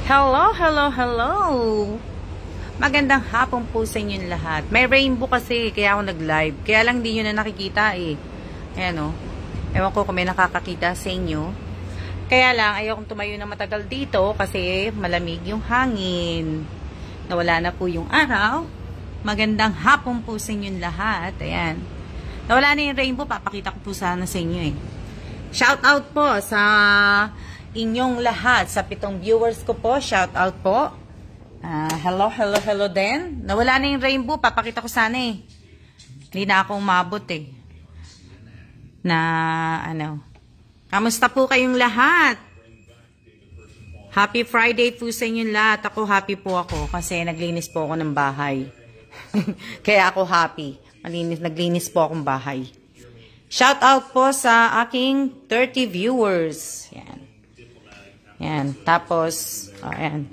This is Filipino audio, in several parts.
Hello, hello, hello! Magandang hapon po sa inyong lahat. May rainbow kasi, kaya ako nag-live. Kaya lang di nyo na nakikita eh. Ayan o. Ewan ko kung may nakakakita sa inyo. Kaya lang, ayokong tumayo na matagal dito kasi malamig yung hangin. Nawala na po yung araw. Magandang hapon po sa inyong lahat. Ayan. Nawala na yung rainbow, papakita ko po sana sa inyo eh. Shout out po sa inyong lahat, sa 7 viewers ko po. Shout out po. Hello, hello, hello din. Nawala na yung rainbow, papakita ko sana eh. Hindi na ako umabot eh. Kamusta po kayong lahat? Happy Friday po sa inyong lahat. Ako happy po ako kasi naglinis po ako ng bahay. Kaya ako happy. Naglinis po akong bahay. Shout out po sa aking 30 viewers. Yan. Yan. Tapos, ayan.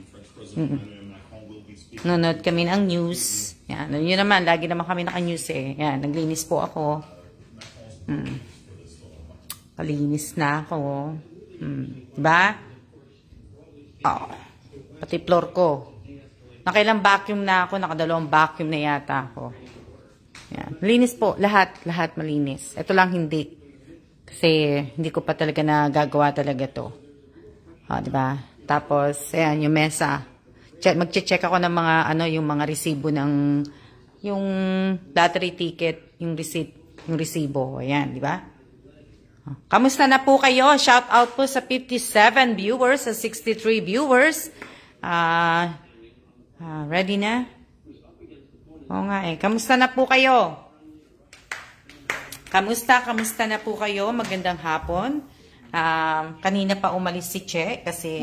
Nunod kami ng news. Yan. Yun naman, lagi naman kami naka-news eh. Yan. Naglinis po ako. Kalinis na ako. Diba? Oh. Pati floor ko. Nakailang vacuum na ako. Nakadalawang vacuum na yata ako. Yan. Malinis po. Lahat malinis. Ito lang hindi. Kasi hindi ko pa talaga nagagawa talaga to. Diba? Tapos, ayan, yung mesa. Magche-check ako ng mga, yung mga resibo ng, yung lottery ticket, yung receipt, yung resibo. Ayan, diba? Kamusta na po kayo? Shout out po sa 57 viewers, sa 63 viewers. Ready na? Oo nga eh. Kamusta na po kayo? Kamusta na po kayo? Magandang hapon. Kanina pa umalis si Che kasi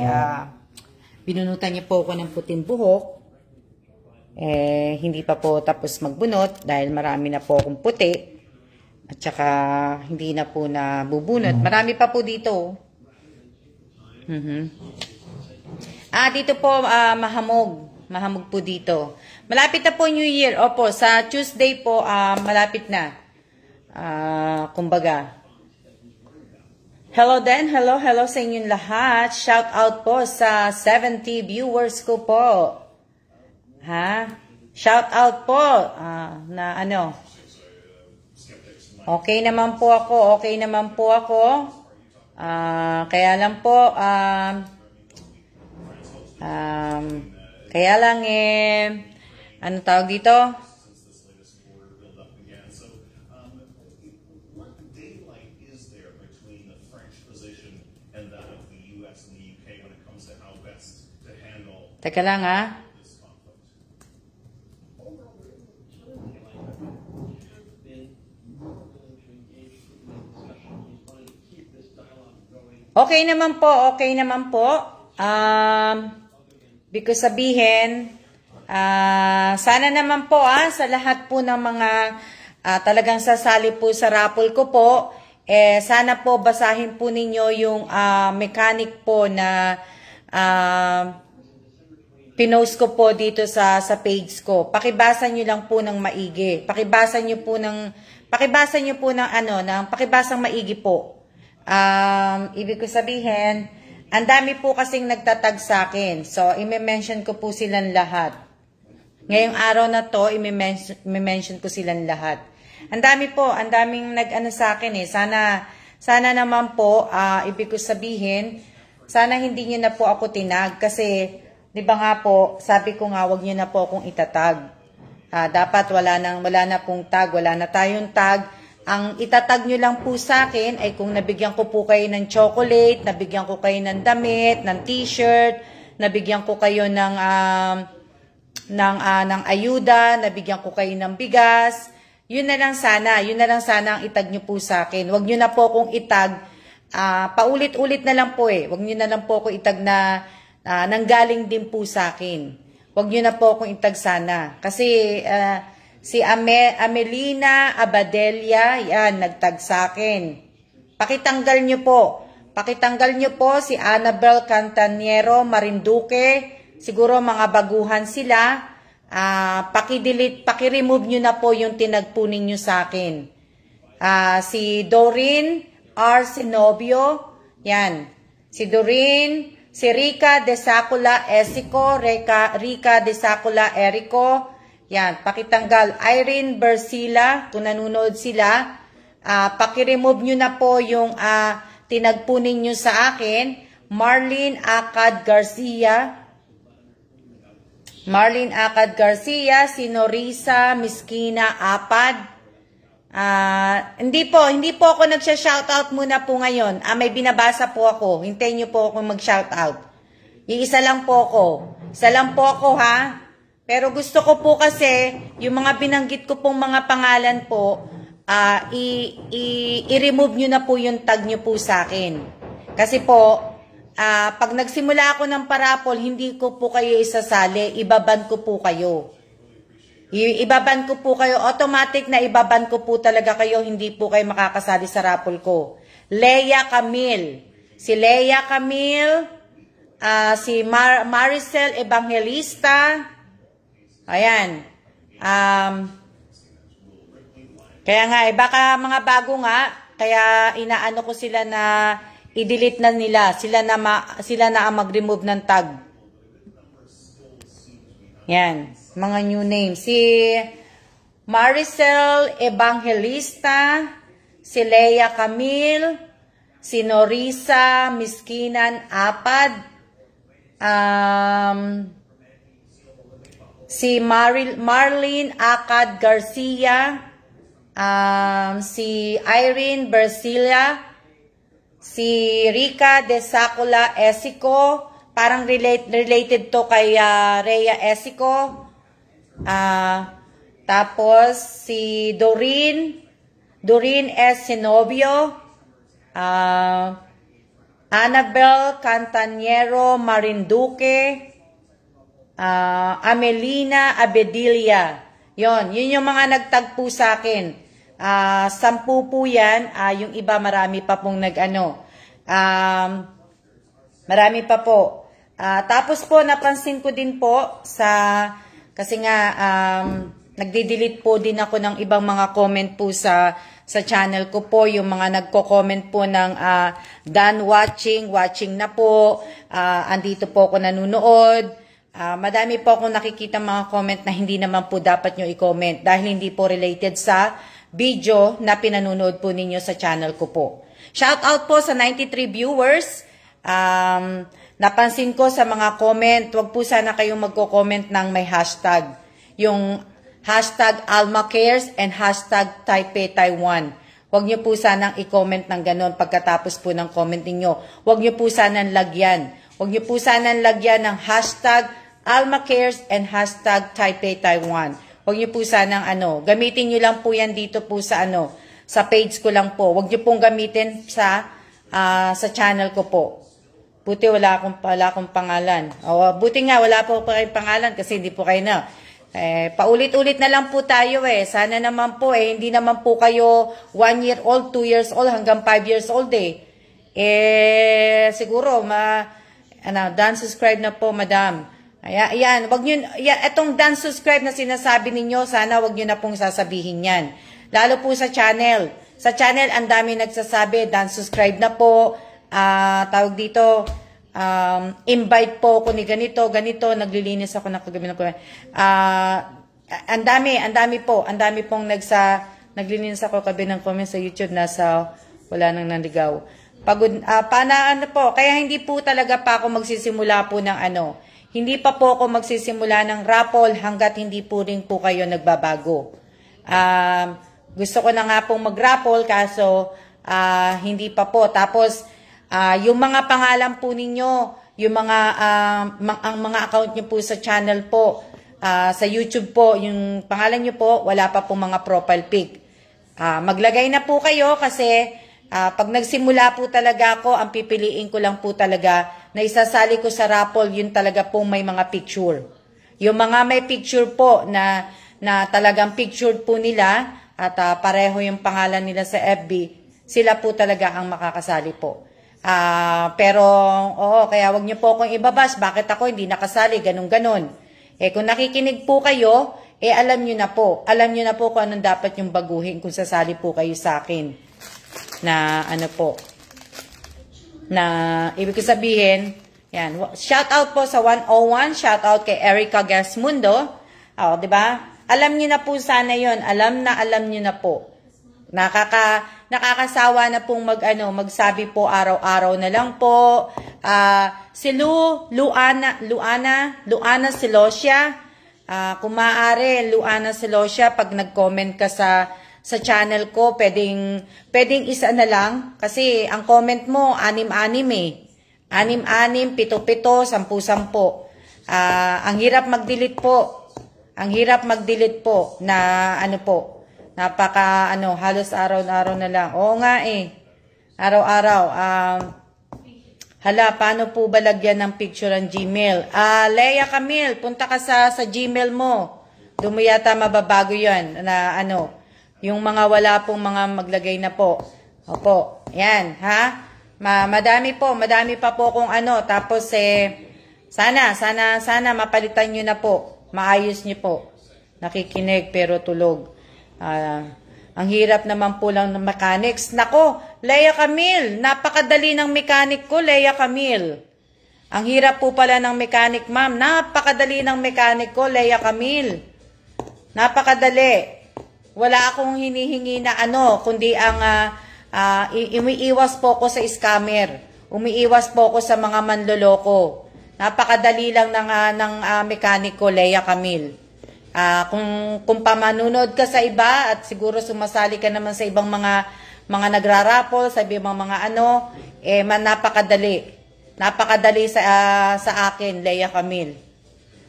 binunutan niya po ako ng puting buhok. Hindi pa po tapos magbunot dahil marami na po akong puti. At saka hindi na po nabubunot. Marami pa po dito. Dito po mahamog. Mahamog po dito. Malapit na po New Year. Opo, sa Tuesday po malapit na. Kumbaga. Hello din. Hello sa inyong lahat. Shout out po sa 70 viewers ko po. Shout out po. Okay naman po ako. Kaya lang po, ano tawag dito? Teka lang Okay naman po. Because sabihin, sana naman po sa lahat po ng mga talagang sasali po sa raffle ko po, sana po basahin po ninyo yung mechanic po na pinost ko po dito sa page ko. Pakibasa nyo lang po ng maigi. Pakibasa nyo po ng pakibasang maigi po. Ibig ko sabihin, ang dami po kasing nagtatag sa akin. So, i-mention ko po silang lahat. Ngayong araw na to, i-mention ko silang lahat. Ang daming nag-ano sa akin eh. Sana naman po, ibig ko sabihin, sana hindi nyo na po ako tinag. Kasi, di ba nga po, sabi ko nga, wag nyo na po akong itatag. Dapat wala na pong tag, wala na tayong tag. Ang itatag nyo lang po sa akin ay kung nabigyan ko po kayo ng chocolate, nabigyan ko kayo ng damit, ng t-shirt, nabigyan ko kayo ng ayuda, nabigyan ko kayo ng bigas. Yun na lang sana ang itag nyo po sa akin. Huwag nyo na po akong itag, paulit-ulit na lang po eh. Huwag nyo na lang po akong itag na nanggaling din po sa akin. Huwag nyo na po akong itag sana. Kasi si Amelina Abadelia, yan, nagtag sa akin. Pakitanggal nyo po si Annabel Cantaniero Marinduque. Siguro mga baguhan sila. Paki-remove nyo na po yung tinagpunin nyo sa akin. Si Doreen R. Senobio, yan. Si Doreen Si Rica de Sacula Esico, Rica de Sacula Erico, yan, pakitanggal. Irene Bersila, kung nanonood sila, pakiremove nyo na po yung tinagpunin nyo sa akin. Marlene Acad Garcia, si Norisa Miskina Apad. Hindi po ako nagsha-shoutout muna po ngayon. May binabasa po ako. Hintayin nyo po ako mag-shoutout. Isa lang po ako, ha? Pero gusto ko po kasi, yung mga binanggit ko pong mga pangalan po, i-remove nyo na po yung tag nyo po sa akin. Kasi po, pag nagsimula ako ng parapol, hindi ko po kayo isasali, ibaban ko po kayo. Ibaban ko po kayo, automatic na ibaban ko po talaga kayo, hindi po kayo makakasali sa rapol ko. Leia Camille. Si Leia Camille, si Maricel Evangelista, ayan. Kaya nga, baka mga bago nga, kaya inaano ko sila na i-delete na nila. Sila na ang mag-remove ng tag. Yan, mga new names. Si Maricel Evangelista, si Leia Camille, si Norisa Miskinan Apad, si Marlene Acad Garcia, si Irene Bersila, si Rica de Sacula Esico, parang related to kay Rhea Esico. Tapos si Doreen S. Sinovio, Annabel Cantanero Marinduque, Amelina Abedilia. Yun yung mga nagtagpo sa akin. 10 po yan. Yung iba marami pa pong marami pa po. Tapos po napansin ko din po kasi nga nagdi-delete po din ako ng ibang mga comment po sa channel ko po, yung mga nagko-comment po ng done watching na po, andito po ako nanonood. Madami po akong nakikita mga comment na hindi naman po dapat nyo i-comment dahil hindi po related sa video na pinanonood po ninyo sa channel ko po. Shout out po sa 93 viewers. Napansin ko sa mga comment, wag po sana kayong magko-comment ng may hashtag. Yung hashtag AlmaCares and hashtag Taipei Taiwan. Huwag nyo po sanang i-comment ng ganon pagkatapos po ng comment ninyo. Huwag nyo po sanang lagyan. Huwag nyo po sanang lagyan ng hashtag AlmaCares and hashtag Taipei Taiwan. Huwag nyo po sanang gamitin nyo lang po yan dito po sa sa page ko lang po. Huwag nyo pong gamitin sa channel ko po. Buti wala akong pangalan. Buti nga wala po kayong pangalan kasi hindi po kayo na. Paulit-ulit na lang po tayo Sana naman po hindi naman po kayo 1 year old, 2 years old hanggang 5 years old siguro done subscribe na po madam. Ayan, wag niyo etong done subscribe na sinasabi ninyo, sana wag niyo na pong sasabihin 'yan. Lalo po sa channel. Sa channel ang dami nagsasabi done subscribe na po. Tawag dito invite po ako ni ganito, naglilinis ako ng kagabi ng comment. Ang dami pong naglilinis ako kagabi ng comment sa YouTube, nasa wala nang nanligaw. Pagod, po, kaya hindi po talaga pa ako magsisimula po ng hindi pa po ako magsisimula ng raffle hanggat hindi po rin po kayo nagbabago. Gusto ko na nga pong mag-raffle kaso hindi pa po. Tapos, yung mga pangalan po ninyo, yung ang mga account nyo po sa channel po, sa YouTube po, yung pangalan nyo po, wala pa po mga profile pic. Maglagay na po kayo kasi pag nagsimula po talaga ako, ang pipiliin ko lang po talaga na isasali ko sa raffle, yun talaga po may mga picture. Yung mga may picture po na talagang picture po nila at pareho yung pangalan nila sa FB, sila po talaga ang makakasali po. Pero, kaya wag niyo po akong ibabas. Bakit ako hindi nakasali? Ganun-ganon. Kung nakikinig po kayo, alam niyo na po. Alam niyo na po kung anong dapat yung baguhin kung sasali po kayo sa akin. Na, ibig sabihin, Yan. Shout out po sa 101. Shout out kay Erica Gasmundo. Oh, 'di ba? Alam niyo na po sana 'yon. Alam niyo na po. Nakakasawa na pong magsabi po araw-araw na lang po. Si Luana Silosia. Kung maaari, Luana Silosia, pag nag-comment ka sa channel ko, pwedeng isa na lang. Kasi ang comment mo, 6-6 eh. 6-6, 7-7, 10-10. Ang hirap mag-delete po. Ang hirap mag-delete po na po. Halos araw-araw na lang. Oo nga eh. Araw-araw. Hala, paano po ba lagyan ng picture ang Gmail? Leia Camille, punta ka sa Gmail mo. Doon mo yata mababago yan. Yung mga wala pong mga maglagay na po. Opo. Yan, ha? Madami pa po kung Tapos sana mapalitan nyo na po. Maayos nyo po. Nakikinig pero tulog. Ang hirap naman po lang ng mechanics. Nako, Leia Camille, napakadali ng mechanic ko, Leia Camille. Ang hirap po pala ng mechanic, ma'am. Napakadali ng mechanic ko, Leia Camille. Napakadali. Wala akong hinihingi na kundi ang umiiwas po ko sa scammer. Umiiwas po ko sa mga manloloko. Napakadali lang ng mechanic ko, Leia Camille. Kung pamanunod ka sa iba at siguro sumasali ka naman sa ibang mga nagrarapol, sa ibang mga napakadali. Napakadali sa akin, Leia Camille.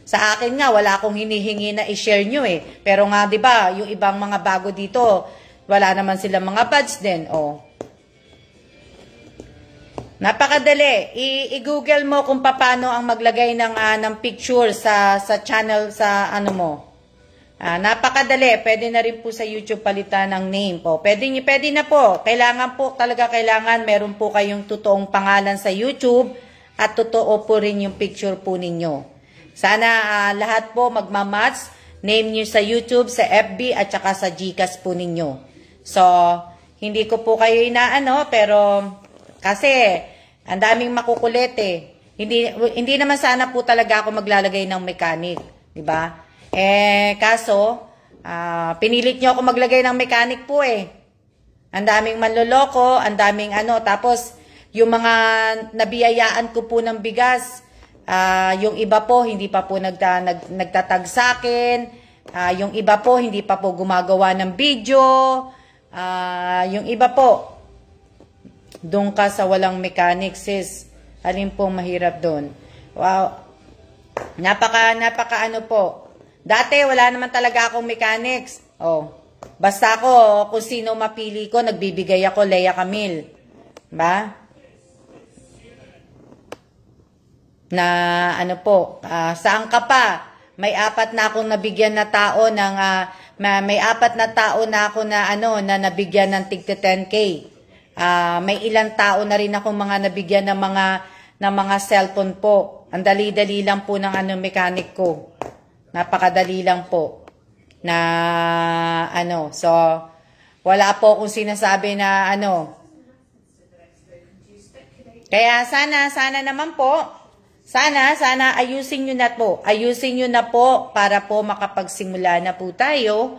Sa akin nga, wala akong hinihingi na i-share nyo eh. Pero nga, di ba, yung ibang mga bago dito, wala naman silang mga badge din. Napakadali. I-google mo kung paano ang maglagay ng picture sa channel, sa mo. Napakadali. Pwede na rin po sa YouTube palitan ng name po. Pwede na po. Kailangan meron po kayong totoong pangalan sa YouTube at totoo po rin yung picture po ninyo. Sana lahat po magmamatch. Name nyo sa YouTube, sa FB at saka sa Gcash po ninyo. So, hindi ko po kayo inaano pero kasi ang daming makukulit eh. Hindi naman sana po talaga ako maglalagay ng mechanic, 'di ba? Kaso pinilit niyo ako maglagay ng mechanic po eh. Ang daming manloloko, ang daming tapos yung mga nabiyayaan ko po ng bigas, yung iba po hindi pa po nagtatag sa akin, yung iba po hindi pa po gumagawa ng video, yung iba po doon ka sa walang mechanic, sis. Alin pong mahirap doon? Wow. Napaka po. Dati wala naman talaga akong mechanics. Basta ako, kung sino mapili ko, nagbibigay ako, Leia Camille. Ba? Na saan ka pa? May 4 na akong nabigyan na tao ng may 4 na tao na ako na nabigyan ng tig 10K. May ilang tao na rin akong mga nabigyan ng mga cellphone po. Ang dali-dali lang po ng mechanic ko. Napakadali lang po. So wala po akong sinasabi na Kaya sana naman po, sana ayusin nyo na po. Ayusin nyo na po para po makapagsimula na po tayo.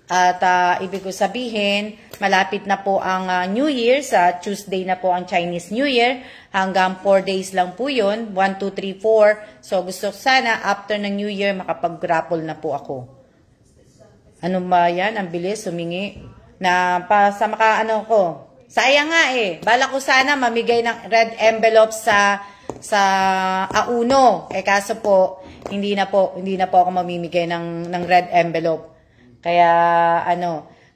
At ibig ko sabihin, malapit na po ang New Year. Sa Tuesday na po ang Chinese New Year. Hanggang 4 days lang po yun. 1, 2, 3, 4. So gusto ko sana after ng New Year makapag-grapple na po ako. Ano ba yan? Ang bilis, humingi. Sa ko. Sayang nga eh. Bala ko sana mamigay ng red envelope sa Auno. Kaso po, hindi na po ako mamimigay ng red envelope. Kaya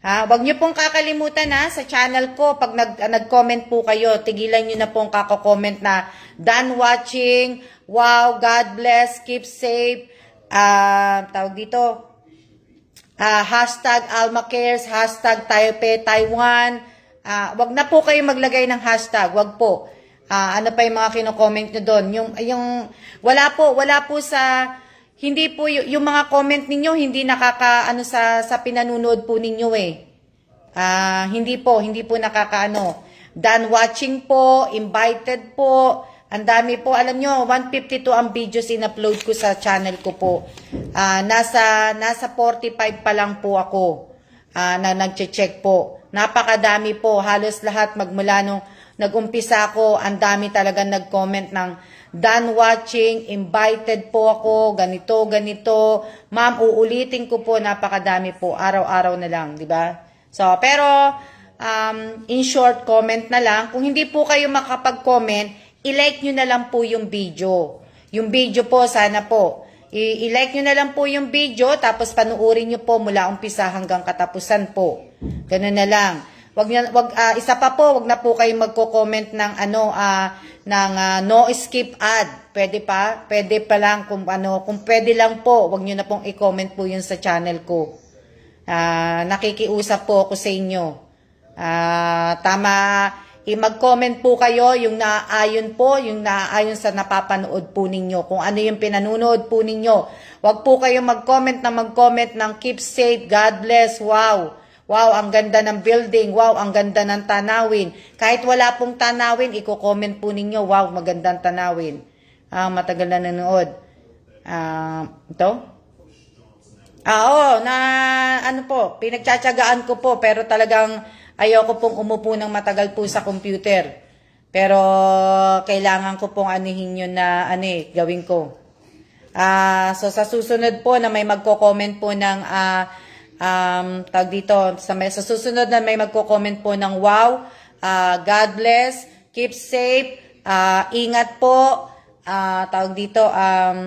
wag niyo pong kakalimutan sa channel ko pag nag-comment po kayo, tigilan niyo na pong kako-comment na done watching, wow, God bless, keep safe, tawag dito, hashtag Alma Cares, hashtag Taipei Taiwan. Wag na po kayo maglagay ng hashtag, wag po. Ano pa yung mga kino-comment nyo doon? Yung wala po sa hindi po yung mga comment ninyo hindi nakaka sa pinanunood po ninyo eh. Hindi po nakakaano. Done watching po, invited po, Ang dami po. Alam nyo, 152 ang videos in-upload ko sa channel ko po. Nasa 45 pa lang po ako na nag-check po. Napakadami po. Halos lahat magmula nung nag-umpisa ako, ang dami talaga nag-comment ng done watching, invited po ako, ganito, ganito. Ma'am, uulitin ko po, napakadami po. Araw-araw na lang, di ba? So, pero in short, comment na lang. Kung hindi po kayo makapag-comment, i-like nyo na lang po yung video. Yung video po, sana po. I-like nyo na lang po yung video, tapos panuorin nyo po mula umpisa hanggang katapusan po. Ganun na lang. Isa pa po, wag na po kayo magko-comment ng no skip ad. Pwede pa? Pwede pa lang kung pwede lang po, wag nyo na pong i-comment po yun sa channel ko. Nakikiusap po ako sa inyo. Tama. Mag-comment po kayo yung naaayon sa napapanood po ninyo. Kung ano yung pinanunood po ninyo. Huwag po kayo mag-comment ng keep safe, God bless, wow. Wow, ang ganda ng building, wow, ang ganda ng tanawin. Kahit wala pong tanawin, i-comment po ninyo, wow, magandang tanawin. Matagal na nanood. Ito? Pinagtsatsagaan ko po, pero talagang ayoko pong umupo ng matagal po sa computer. Pero kailangan ko pong anuhin yun na gawin ko. So sa susunod po na may magko-comment po ng tag dito, sa susunod na may magko-comment po ng wow, God bless, keep safe, ingat po, tawag dito,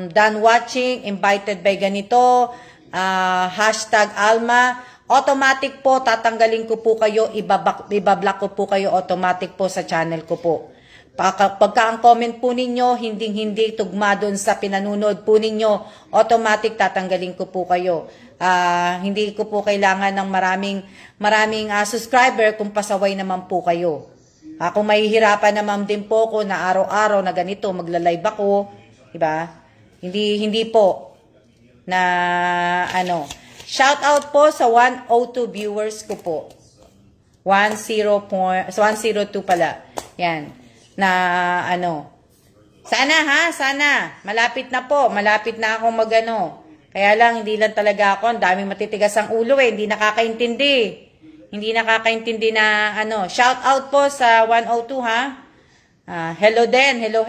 done watching, invited by ganito, hashtag Alma, automatic po, tatanggalin ko po kayo, ibablock ko po kayo automatic po sa channel ko po. Pagka ang comment po ninyo, hindi tugma doon sa pinanunod po ninyo, automatic tatanggalin ko po kayo. Hindi ko po kailangan ng maraming subscriber kung pasaway naman po kayo. Kung mahihirapan naman din po ako na araw-araw na ganito, magla-live ako, diba? Hindi po na shout out po sa 102 viewers ko po. 102 pala. Yan. Sana, malapit na po. Malapit na akong Kaya lang, hindi lang talaga ako. Ang daming matitigas ang ulo hindi nakakaintindi. Hindi nakakaintindi na Shout out po sa 102 ha. Hello din. Hello.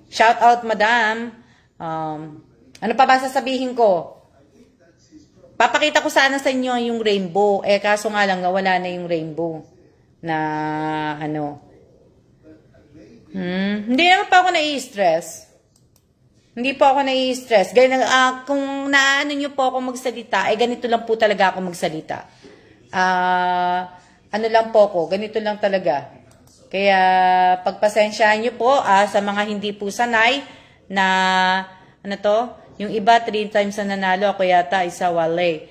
Shout out madam. Ano pa ba sasabihin ko? Papakita ko sana sa inyo yung rainbow. Kaso nga lang, wala na yung rainbow. Na Hindi naman pa ako nai-stress. Hindi po ako nai-stress. Kung naano nyo po ako magsalita, ganito lang po talaga ako magsalita. Lang po ako, ganito lang talaga. Kaya pagpasensyahan nyo po sa mga hindi po sanay na yung iba 3 times na nanalo, ako yata isa wale.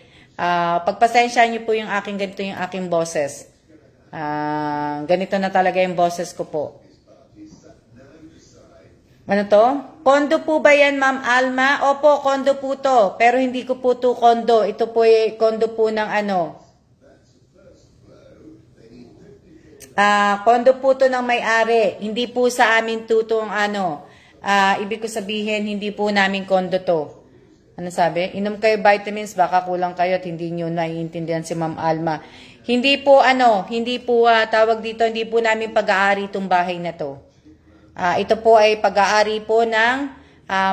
Pagpasensyahan nyo po yung ganito yung aking boses. Ganito na talaga yung boses ko po. Kondo po ba yan, Ma'am Alma? Opo, kondo po to. Pero hindi ko po to kondo. Ito po kondo po ng kondo po to ng may-ari. Hindi po sa amin tutong ibig ko sabihin, hindi po namin kondo to. Ano sabi? Inom kayo vitamins, baka kulang kayo at hindi nyo naiintindihan si Ma'am Alma. Hindi po tawag dito, hindi po namin pag-aari itong bahay na to. Ito po ay pag-aari po ng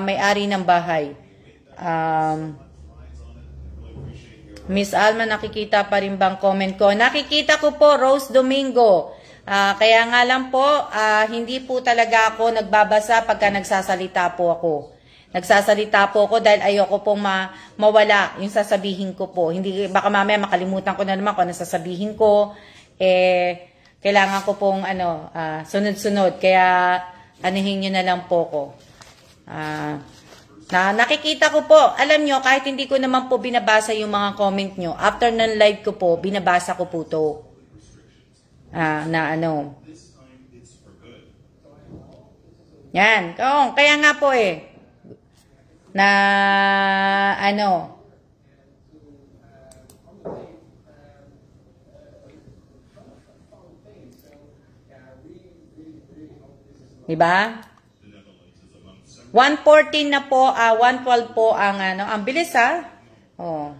may-ari ng bahay. Miss Alma, nakikita pa rin bang comment ko? Nakikita ko po, Rose Domingo. Kaya nga lang po, hindi po talaga ako nagbabasa pagka nagsasalita po ako. Nagsasalita po ako dahil ayoko pong mawala yung sasabihin ko po. Hindi, baka mamaya makalimutan ko na naman kung ano sasabihin ko. Kailangan ko pong sunod-sunod. Kaya anuhin nyo na lang po ko. Nakikita ko po, alam nyo, kahit hindi ko naman po binabasa yung mga comment nyo, after ng live ko po, binabasa ko po to. Yan. Kaya nga po Di ba? 114 na po, 112 po ang ano, ang bilis ha. Oh.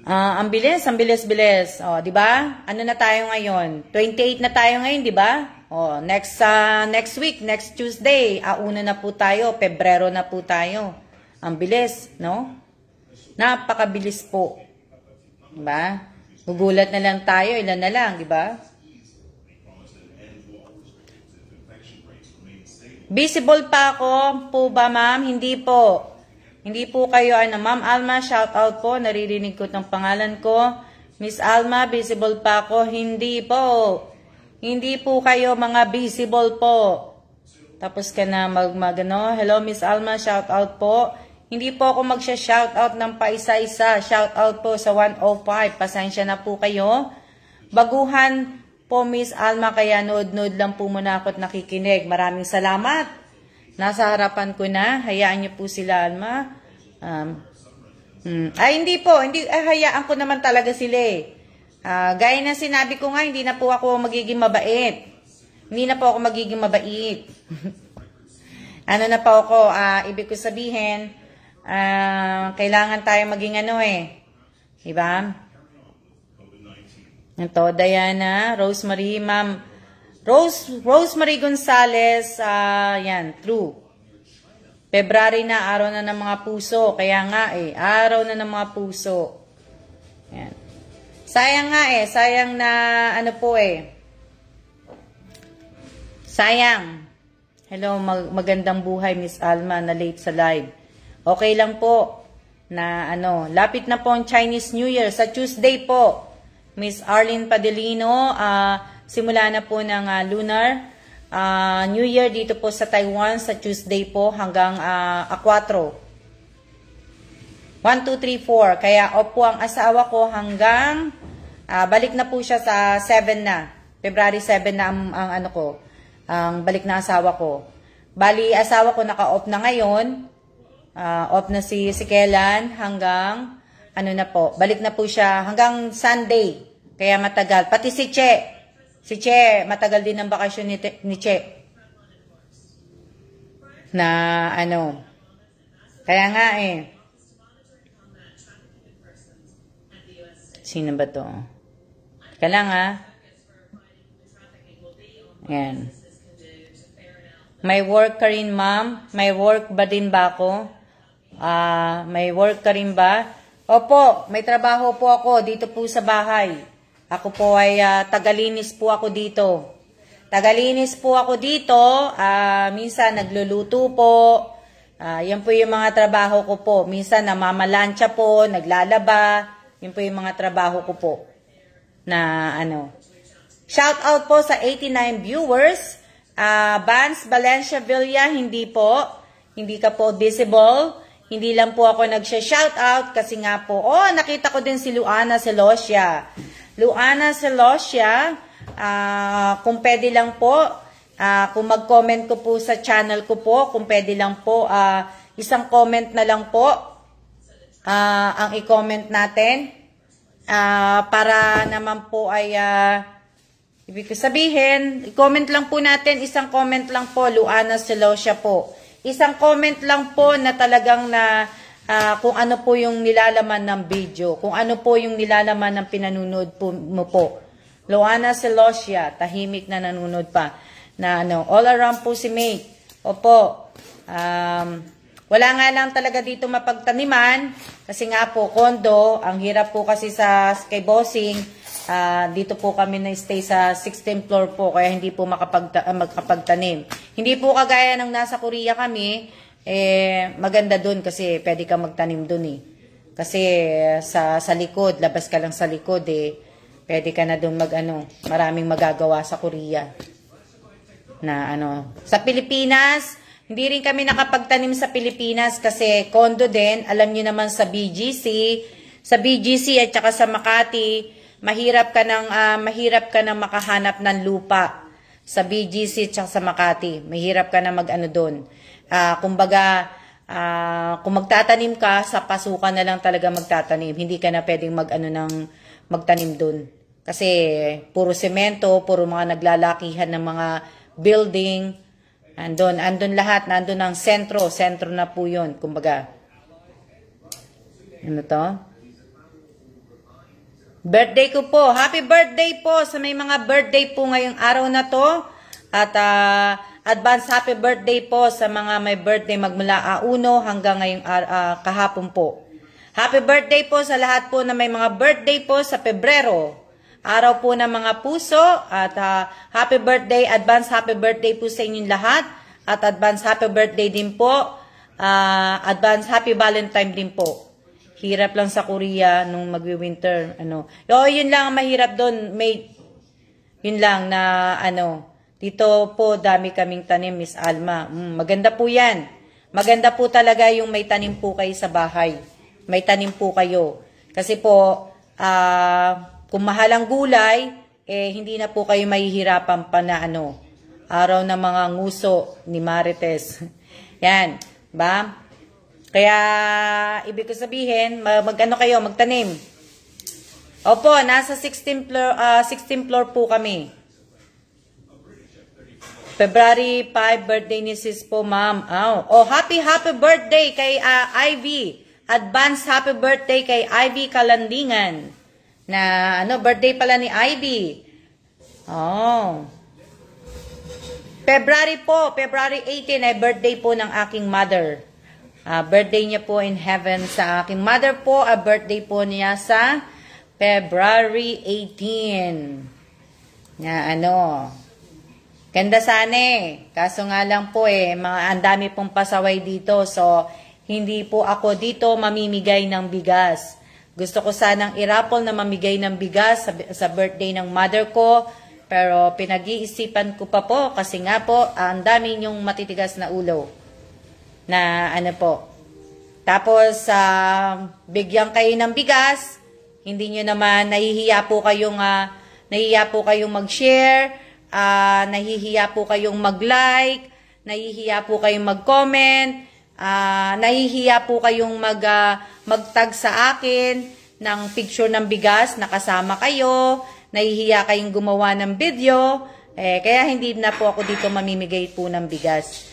Ang bilis, bilis. Oh, 'di ba? Ano na tayo ngayon? 28 na tayo ngayon, 'di ba? Oh, next week, next Tuesday, una na po tayo, Pebrero na po tayo. Ang bilis, no? Napakabilis po. 'Di ba? Gugulat na lang tayo, ilan na lang, 'di ba? Visible pa ako po ba, ma'am? Hindi po. Hindi po kayo, Ma'am Alma, shout out po. Naririnig ko ng pangalan ko. Miss Alma, visible pa ako. Hindi po. Hindi po kayo mga visible po. Tapos ka na magmagano. Hello, Miss Alma, shout out po. Hindi po ako magsha-shout out ng paisa-isa. Shout out po sa 105. Pasensya na po kayo. Baguhan po, Miss Alma, kaya nood-nood lang po muna ako at nakikinig. Maraming salamat. Nasa harapan ko na. Hayaan niyo po sila, Alma. Hindi po. Hayaan ko naman talaga sila eh. Gaya na sinabi ko nga, hindi na po ako magiging mabait. Hindi na po ako magiging mabait. Ano na po ako, ibig ko sabihin, kailangan tayo maging ano eh. Diba? Ito, Diana, Rosemary, Ma'am. Rosemary Gonzales, yan, true. February na, araw na ng mga puso. Kaya nga eh, araw na ng mga puso. Yan. Sayang nga eh, sayang na ano po eh. Sayang. Hello, magandang buhay, Miss Alma, na late sa live. Okay lang po na ano, lapit na po ang Chinese New Year sa Tuesday po. Miss Arlene Padelino, simula na po ng lunar New Year dito po sa Taiwan sa Tuesday po hanggang 4. 1, 2, 3, 4. Kaya off po ang asawa ko hanggang balik na po siya sa 7 na. February 7 na ang ano ko, ang balik na asawa ko. Bali, asawa ko naka-off na ngayon. Off na si Kellan hanggang ano na po, balik na po siya hanggang Sunday. Kaya matagal. Pati si Che. Si Che, matagal din ang bakasyon ni Che. Na ano. Kaya nga eh. Sino ba to? Teka lang Ayan. May work ka rin, ma'am? May work ba din ba ako? May work ka rin ba? Opo, may trabaho po ako dito po sa bahay. Ako po ay tagalinis po ako dito. Tagalinis po ako dito. Minsan nagluluto po. Yan po yung mga trabaho ko po. Minsan namamalansya po, naglalaba. Yan po yung mga trabaho ko po. Na ano. Shout out po sa 89 viewers. Vance Valencia Villa, hindi po. Hindi ka po visible. Hindi lang po ako nagsha-shoutout kasi nga po, nakita ko din si Luana Celosia. Luana Celosia, kung pwede lang po, kung mag-comment ko po sa channel ko po, kung pwede lang po, isang comment na lang po, ang i-comment natin, para naman po ay, ibig sabihin, i-comment lang po natin, isang comment lang po, Luana Celosia po. Isang comment lang po na talagang na kung ano po yung nilalaman ng video. Kung ano po yung nilalaman ng pinanunod po, mo po. Luana Celosia, tahimik na nanunod pa. Na ano, all around po si May. Opo. Wala nga lang talaga dito mapagtaniman. Kasi nga po, kondo, ang hirap po kasi kay Bossing. Dito po kami na-stay sa 16th floor po, kaya hindi po makapagtanim. Hindi po kagaya ng nasa Korea kami, maganda dun kasi pwede ka magtanim dun eh. Kasi sa likod, labas ka lang sa likod eh, pwede ka na dun maraming magagawa sa Korea. Na sa Pilipinas, hindi rin kami nakapagtanim sa Pilipinas kasi kondo din, alam niyo naman sa BGC at saka sa Makati, mahirap ka nang makahanap ng lupa sa BGC at sa Makati. Mahirap ka na doon. Kumbaga, kung magtatanim ka, sa pasukan na lang talaga magtatanim. Hindi ka na pwedeng magtanim doon. Kasi puro semento, puro mga naglalakihan ng mga building. Andun lahat, nandun ang sentro na po yun, kumbaga. Ano to? Birthday ko po. Happy birthday po sa may mga birthday po ngayong araw na to. At advance happy birthday po sa mga may birthday magmula 1 hanggang ngayong kahapon po. Happy birthday po sa lahat po na may mga birthday po sa Pebrero. Araw po ng mga puso. At happy birthday, advance happy birthday po sa inyong lahat. At advance happy birthday din po. Advance happy Valentine din po. Hirap lang sa Korea nung magwi-winter. Yun lang ang mahirap doon, mate. Yun lang na dito po dami kaming tanim, Miss Alma. Maganda po yan. Maganda po talaga yung may tanim po kayo sa bahay. May tanim po kayo. Kasi po, kung mahal ang gulay, hindi na po kayo mahihirapan pa na araw ng mga nguso ni Marites. Yan. Ba? Kaya, ibig ko sabihin, magtanim. Opo, nasa 16th floor po kami. February 5, birthday ni sis po, ma'am. Happy birthday kay Ivy. Advance happy birthday kay Ivy Kalandingan. Na, birthday pala ni Ivy. February 18 ay birthday po ng aking mother. Birthday niya po in heaven sa aking mother po. Birthday po niya sa February 18. Ganda sana Kaso nga lang po ang dami pong pasaway dito. So, hindi po ako dito mamimigay ng bigas. Gusto ko sanang irapol na mamigay ng bigas sa birthday ng mother ko. Pero pinag-iisipan ko pa po kasi nga po, ang dami niyong matitigas na ulo. Na Tapos, bigyan kayo ng bigas, hindi nyo naman, nahihiya po kayong mag-share, nahihiya po kayong mag-like, nahihiya po kayong mag-comment, nahihiya po kayong mag-tag sa akin ng picture ng bigas, nakasama kayo, nahihiya kayong gumawa ng video, kaya hindi na po ako dito mamimigay po ng bigas.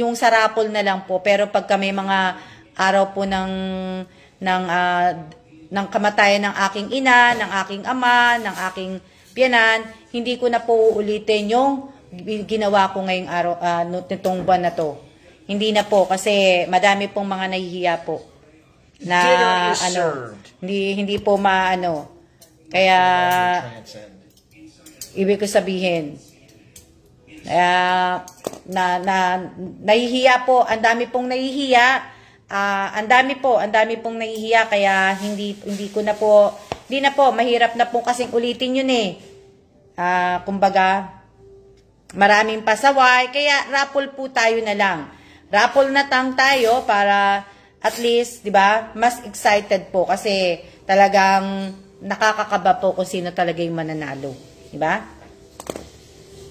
Yung sa raffle na lang po, pero pagka may mga araw po ng kamatayan ng aking ina, ng aking ama, ng aking biyanan, hindi ko na po uulitin yung ginawa ko ngayong araw, nitong buwan na to. Hindi na po kasi madami pong mga nahihiya po na hindi po kaya ibig ko sabihin nahihiya po, ang dami pong nahihiya, ang dami pong nahihiya, kaya hindi na po mahirap na po kasing ulitin yun kumbaga maraming pasaway, kaya raffle po tayo na lang, raffle na tayo para at least, di ba, mas excited po kasi talagang nakakakaba po kung sino talaga yung mananalo, di ba?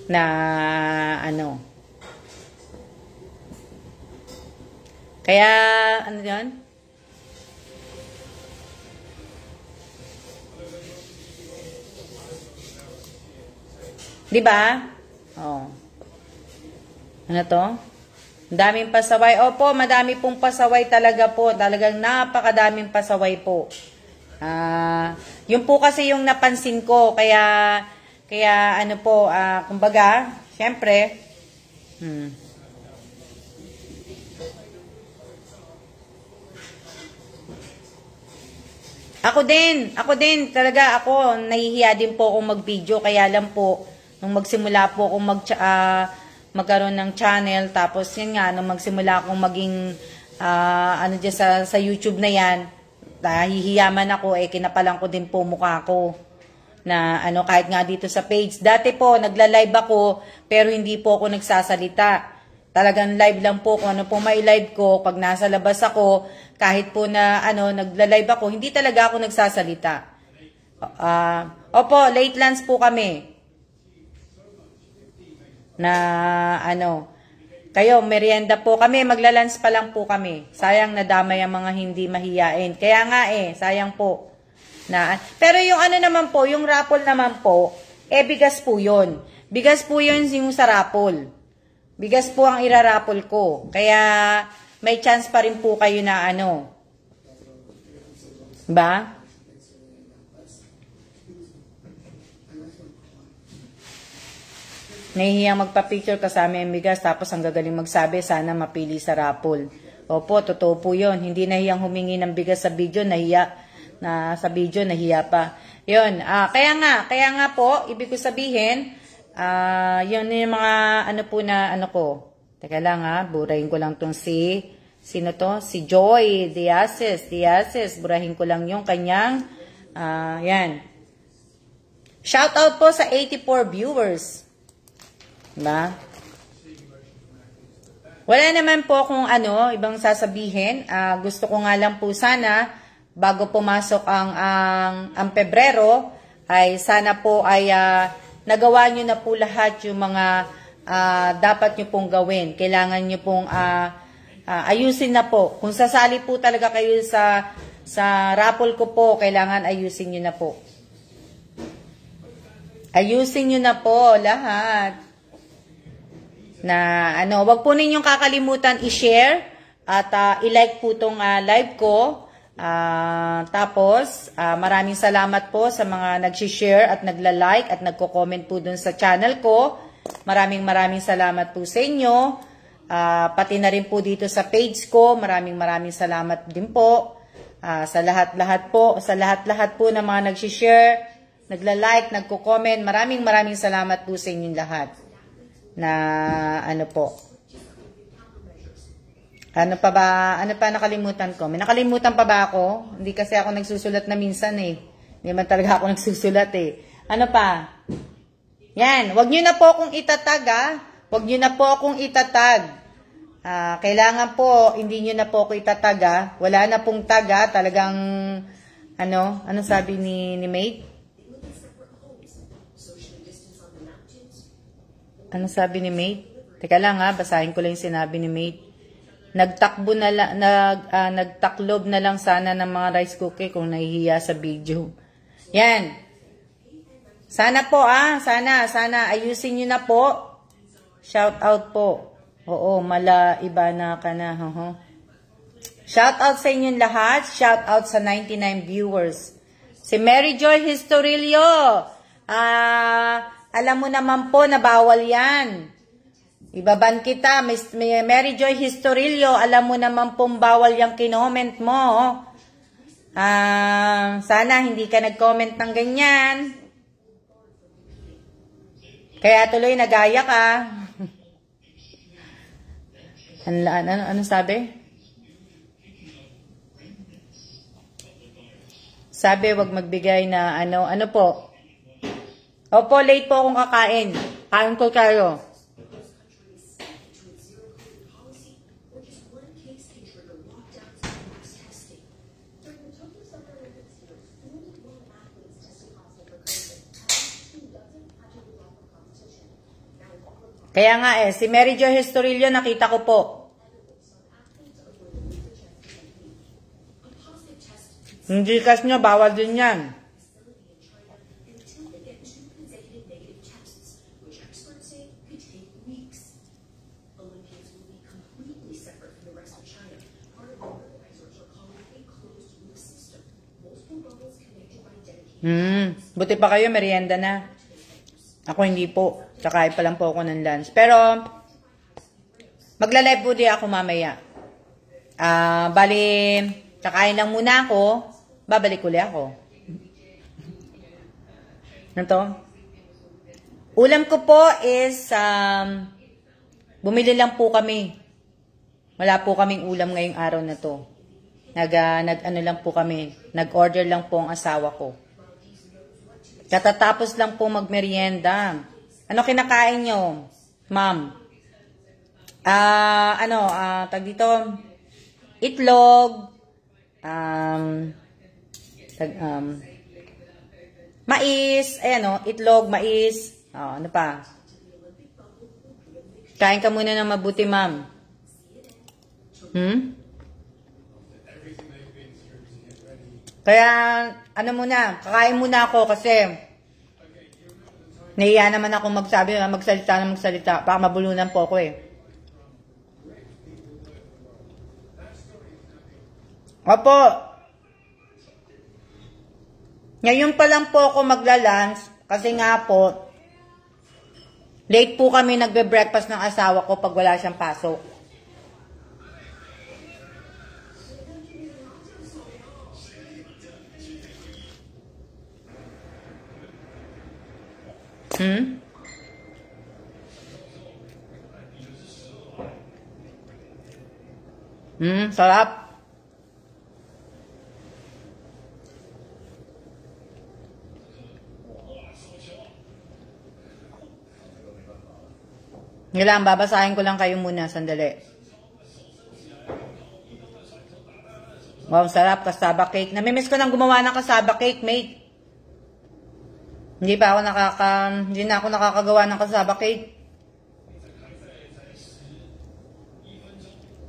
Na kaya yun? Di ba? Ano to? Daming pasaway. Opo, madami pong pasaway talaga po. Talagang napakadaming pasaway po. Yun po kasi yung napansin ko. Kaya kumbaga, syempre, Ako din, talaga ako, nahihiya din po akong mag-video, kaya lang po, nung magsimula po akong magkaroon ng channel, tapos yun nga, nung magsimula akong maging, dyan sa YouTube na yan, nahihiyaman ako, kinapalan ko din po mukha ko, na kahit nga dito sa page. Dati po, nagla-live ako, pero hindi po ako nagsasalita. Talagang live lang po kung ano po may live ko. Pag nasa labas ako, kahit po na nagla-live ako, hindi talaga ako nagsasalita. Opo, late lunch po kami. Kayo, merienda po kami, magla-lunch pa lang po kami. Sayang nadamay ang mga hindi mahiyain. Kaya nga sayang po. Pero yung naman po, yung raffle naman po, bigas po yun. Bigas po yun yung sa raffle. Bigas po ang iraraffle ko. Kaya, may chance pa rin po kayo na ano. Ba? Nahihiyang magpa-picture kasama yung bigas, tapos ang gagaling magsabi, sana mapili sa raffle. Opo, totoo po yun. Hindi nahiyang humingi ng bigas sa video, nahiya pa. Yun, kaya nga po, ibig ko sabihin, yun yung mga ano po na ano ko. Teka lang burahin ko lang tong sino to? Si Joy Diases, burahin ko lang yung kanyang, yan. Shout out po sa 84 viewers. Diba? Wala naman po kung ibang sasabihin. Gusto ko nga lang po sana, bago pumasok ang Pebrero, ay sana po ay nagawa nyo na po lahat yung mga dapat nyo pong gawin. Kailangan nyo pong ayusin na po. Kung sasali po talaga kayo sa raffle ko po, kailangan ayusin nyo na po. Ayusin nyo na po lahat. Na wag po ninyong kakalimutan i-share at i-like po tong live ko. Tapos, maraming salamat po sa mga nag-share at nagla-like at nagko-comment po dun sa channel ko. Maraming salamat po sa inyo. Pati na rin po dito sa page ko. Maraming salamat din po. Sa lahat-lahat po ng mga nag-share, nagla-like, nagko-comment. Maraming salamat po sa inyong lahat. Na po. Ano pa nakalimutan ko? May nakalimutan pa ba ako? Hindi kasi ako nagsusulat na minsan eh. Hindi man talaga ako nagsusulat eh. Ano pa? Yan, wag niyo na po akong itatag Wag niyo na po akong itatag. Kailangan po hindi niyo na po ako itatag Wala na pong tag talagang ano sabi ni Mate? Ano sabi ni Mate? Teka lang basahin ko lang yung sinabi ni Mate. Nagtaklob na lang sana ng mga rice cookie kung nahihiya sa video. Yan. Sana po sana ayusin niyo na po. Shout out po. Oo, iba na ka na. Shout out sa inyong lahat. Shout out sa 99 viewers. Si Mary Joy Historilio. Alam mo naman po na bawal yan. Ibaban kita, may Mary Joy Historilio, alam mo naman pong bawal yung kinoment mo. Sana hindi ka nag-comment ng ganyan. Kaya tuloy nagaya ka. Ano sabi? Sabi, wag magbigay na ano po. Opo, late po akong kakain. Kain ko kayo. Kaya nga si Mary Jo Historilio nakita ko po. Hindi kas nyo, bawal din yan. Buti pa kayo, merienda na. Ako hindi po. Kakain pa lang po ako ng lunch. Pero, magla-live po di ako mamaya. Bali, kakain lang muna ako. Babalik ulit ako. Ano? Ulam ko po is, bumili lang po kami. Wala po kaming ulam ngayong araw na to. Nag-ano lang po kami. Nag-order lang po ang asawa ko. Katatapos lang po magmerienda. Ano kinakain nyo, ma'am? Tag dito, itlog, mais, itlog, mais, ano pa? Kain ka muna ng mabuti, ma'am. Kaya, muna, kakain muna ako kasi Nahiya naman ako magsalita. Baka mabulunan po ako eh. Opo. Ngayon pa lang po ako magla-lunch kasi nga po, late po kami nagbe-breakfast ng asawa ko pag wala siyang pasok. Sarap. Ngayon, babasahin ko lang kayo muna, sandali. Wow, sarap, kasaba cake. Namimiss ko nang gumawa ng kasaba cake, mate. Hindi na ako nakakagawa ng kasaba cake.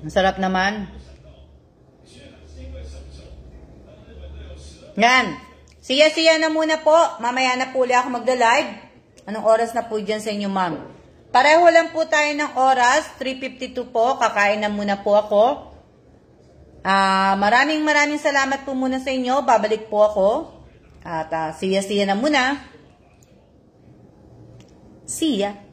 Ang sarap naman. Yan. Siya na muna po. Mamaya na po ulit ako magda-live. Anong oras na po dyan sa inyo, ma'am? Pareho lang po tayo ng oras. 3:52 po. Kakain na muna po ako. Maraming salamat po muna sa inyo. Babalik po ako. At siya na muna. See ya.